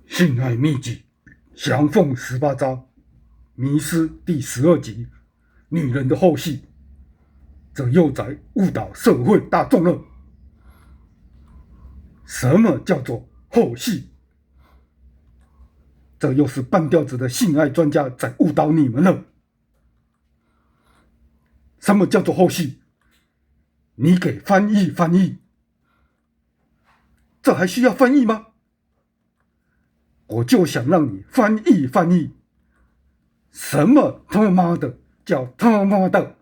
性爱秘籍，降凤18招，迷失第12集，女人的后戏，这又在误导社会大众了。什么叫做后戏？这又是半吊子的性爱专家在误导你们了。什么叫做后戏？你给翻译翻译。这还需要翻译吗？我就想让你翻译翻译，什么他妈的叫他妈的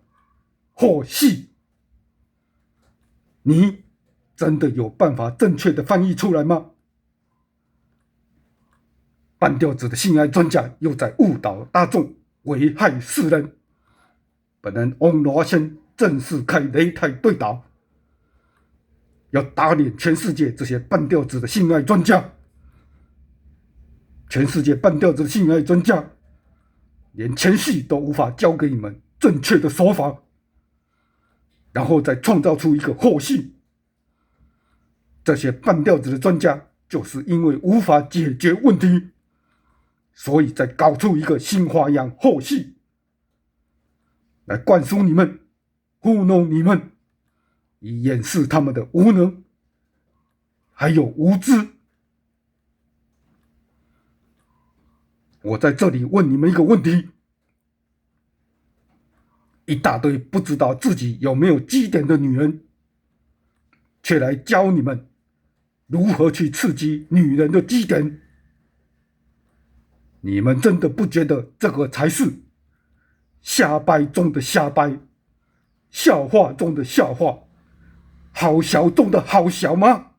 后戏？你真的有办法正确的翻译出来吗？半吊子的性爱专家又在误导大众，危害世人。本人翁罗先正式开擂台对打，要打脸全世界这些半吊子的性爱专家。全世界半吊子的性爱专家，连前戏都无法教给你们正确的手法，然后再创造出一个后戏。这些半吊子的专家就是因为无法解决问题，所以再搞出一个新花样后戏，来灌输你们，糊弄你们，以掩饰他们的无能还有无知。我在这里问你们一个问题，一大堆不知道自己有没有基点的女人，却来教你们如何去刺激女人的基点。你们真的不觉得这个才是瞎掰中的瞎掰，笑话中的笑话，好笑中的好笑吗？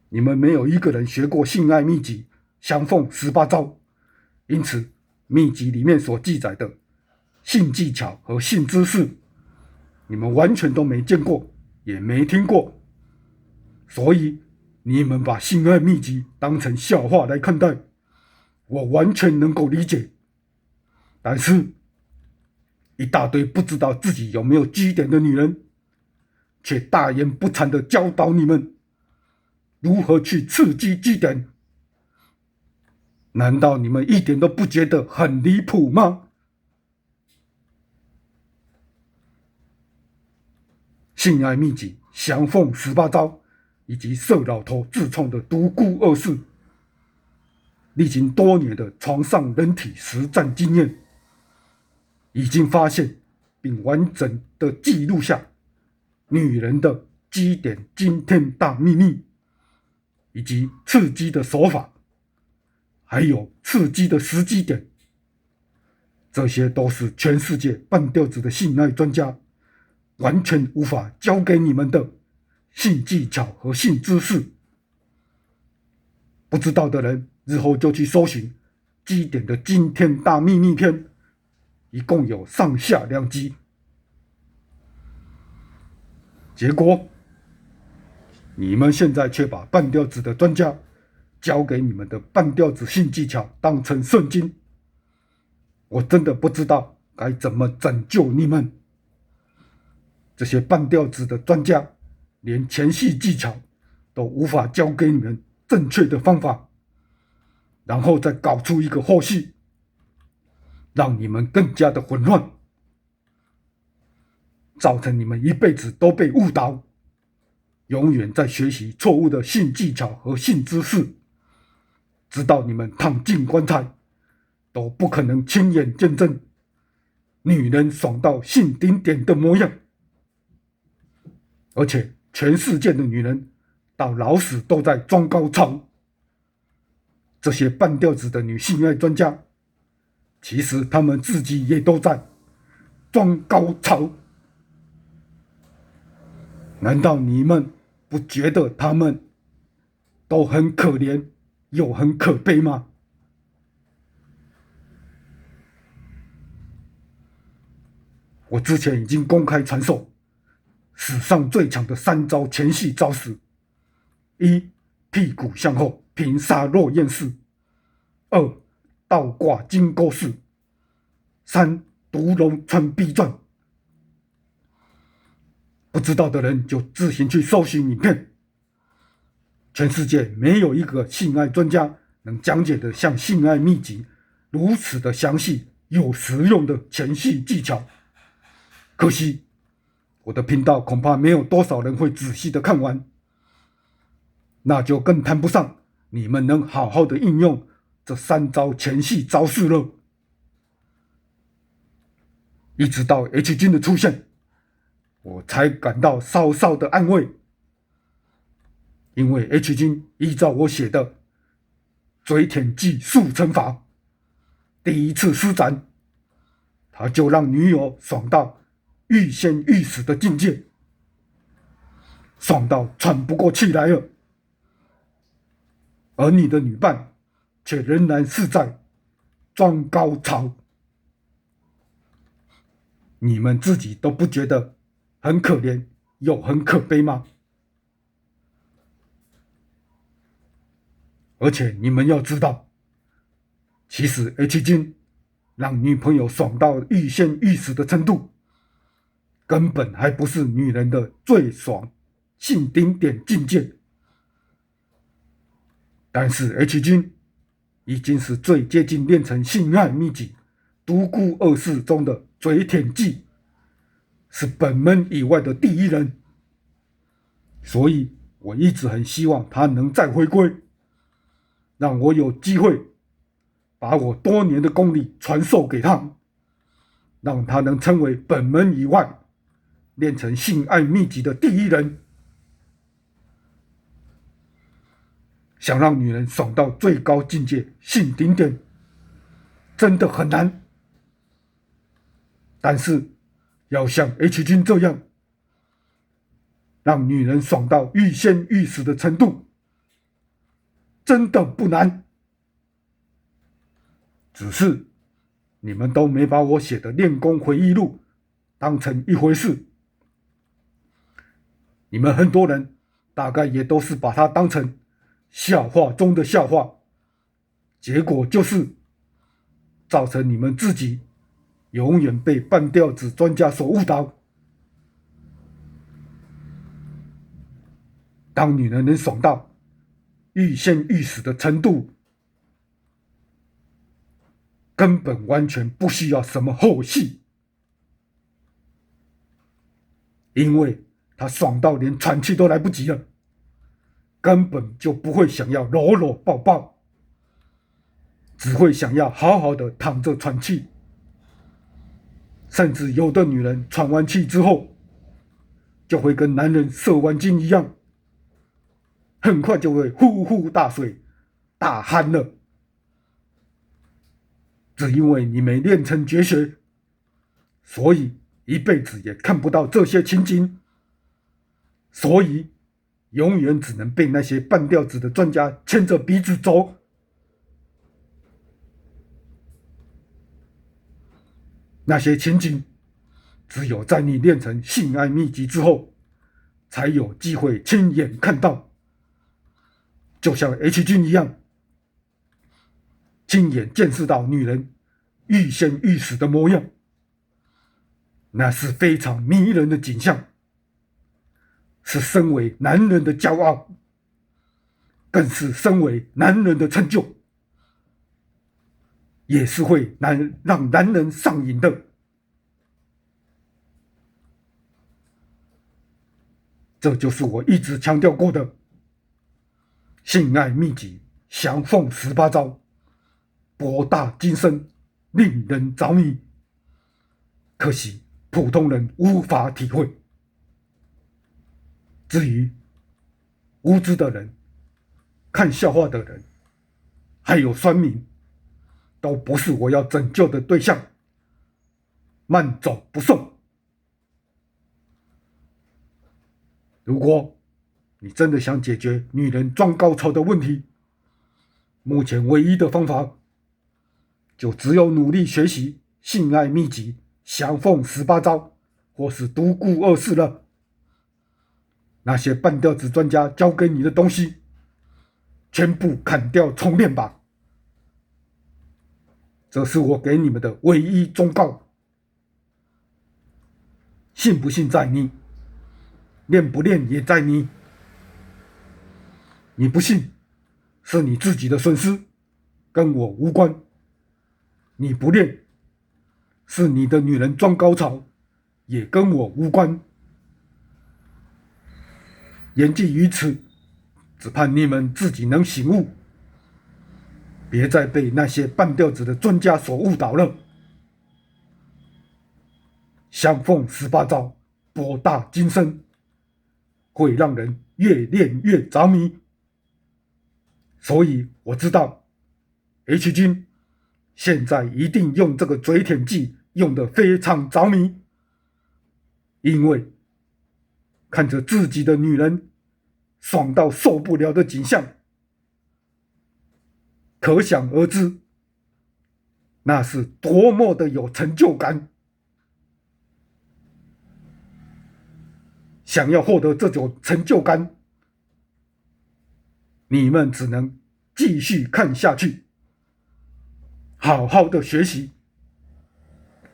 你们没有一个人学过性爱秘籍降凤18招，因此秘籍里面所记载的性技巧和性知识，你们完全都没见过，也没听过，所以你们把性爱秘籍当成笑话来看待，我完全能够理解。但是一大堆不知道自己有没有基点的女人，却大言不惭地教导你们如何去刺激基点，难道你们一点都不觉得很离谱吗？性爱秘籍降凤18招，以及色老头自创的独孤二式，历经多年的床上人体实战经验，已经发现并完整的记录下女人的基点惊天大秘密，以及刺激的手法，还有刺激的时机点。这些都是全世界半吊子的性爱专家完全无法教给你们的性技巧和性知识。不知道的人日后就去搜寻基点的惊天大秘密篇，一共有上下2集。结果你们现在却把半吊子的专家教给你们的半吊子性技巧当成圣经，我真的不知道该怎么拯救你们。这些半吊子的专家连前戏技巧都无法教给你们正确的方法，然后再搞出一个后戏，让你们更加的混乱，造成你们一辈子都被误导，永远在学习错误的性技巧和性知识，直到你们躺进棺材都不可能亲眼见证女人爽到性顶点的模样。而且全世界的女人到老死都在装高潮。这些半吊子的女性爱专家，其实她们自己也都在装高潮。难道你们不觉得她们都很可怜又很可悲吗？我之前已经公开传授史上最强的3招前戏招式：一、屁股向后平沙落雁式；二、倒挂金钩式；三、独龙穿臂转。不知道的人就自行去搜寻影片。全世界没有一个性爱专家能讲解的像性爱秘籍如此的详细有实用的前戏技巧。可惜我的频道恐怕没有多少人会仔细的看完，那就更谈不上你们能好好的应用这3招前戏招式了。一直到 H 君的出现，我才感到稍稍的安慰，因为 H 君依照我写的嘴舔技速成法，第一次施展，他就让女友爽到欲仙欲死的境界，爽到喘不过气来了。而你的女伴却仍然是在装高潮，你们自己都不觉得很可怜又很可悲吗？而且你们要知道，其实 H 君让女朋友爽到欲仙欲死的程度，根本还不是女人的最爽性顶点境界。但是 H 君已经是最接近练成性爱秘籍独孤二世中的嘴舔技，是本门以外的第一人，所以我一直很希望他能再回归，让我有机会把我多年的功力传授给他，让他能成为本门以外练成性爱秘籍的第一人。想让女人爽到最高境界性顶点真的很难，但是要像 H 君这样让女人爽到欲仙欲死的程度真的不难，只是你们都没把我写的练功回忆录当成一回事，你们很多人大概也都是把它当成笑话中的笑话，结果就是造成你们自己永远被半吊子专家所误导。当女人能爽到欲仙欲死的程度，根本完全不需要什么后戏，因为她爽到连喘气都来不及了，根本就不会想要搂搂抱抱，只会想要好好的躺着喘气，甚至有的女人喘完气之后就会跟男人射完精一样，很快就会呼呼大睡大酣了。只因为你没练成绝学，所以一辈子也看不到这些情景，所以永远只能被那些半吊子的专家牵着鼻子走。那些情景只有在你练成性爱秘籍之后才有机会亲眼看到，就像 H 君一样，亲眼见识到女人欲仙欲死的模样，那是非常迷人的景象，是身为男人的骄傲，更是身为男人的成就，也是会让男人上瘾的。这就是我一直强调过的性爱秘籍降凤18招，博大精深，令人着迷，可惜普通人无法体会。至于无知的人、看笑话的人，还有酸民，都不是我要拯救的对象，慢走不送。如果你真的想解决女人装高潮的问题，目前唯一的方法就只有努力学习性爱秘籍降凤18招或是独孤二世了。那些半吊子专家教给你的东西全部砍掉重练吧，这是我给你们的唯一忠告。信不信在你，练不练也在你。你不信，是你自己的损失，跟我无关。你不练，是你的女人装高潮，也跟我无关。言既于此，只盼你们自己能醒悟，别再被那些半吊子的专家所误导了。香凤18招，博大精深，会让人越练越着迷。所以我知道 H 君现在一定用这个嘴舔技用得非常着迷，因为看着自己的女人爽到受不了的景象，可想而知，那是多么的有成就感。想要获得这种成就感，你们只能继续看下去，好好的学习。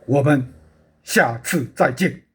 我们下次再见。